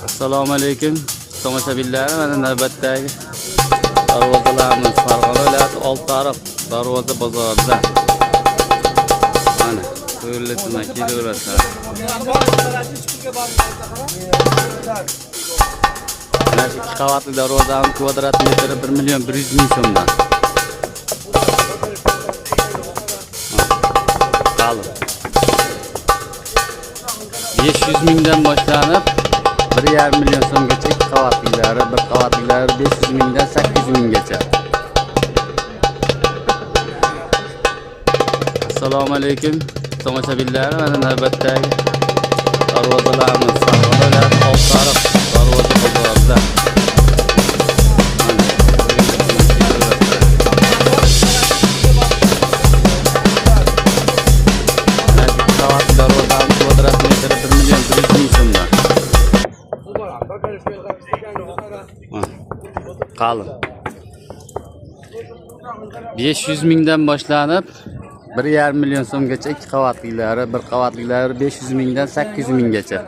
Assalomu alaykum tomoshabinlar. Mana navbatdagi darvozalarimiz Farg'ona viloyati Oltiariq darvoza bozorida. Mana ko'rlasizmi kelaverasizlar. Mana shu 2 qavatli darvozaning kvadrat metri 1.100.000 so'mdan. Qalin. 500 mingdan boshlanib 1,5 million so'mgacha 2 qavatiklari, 1 qavatiklari 500 mingdan 800 minggacha. Assalomu alaykum tomoshabinlar. Mana navbatdagi darvozalarimiz Farg'ona viloyati Oltiariq darvoza bozorida. Kvadrat metri 1.100.000 so'mdan. Qalin. 500 mingdan boshlanib 1,5 million so'mgacha 2 qavatliklari, 1 qavatliklari 500 mingdan 800 minggacha.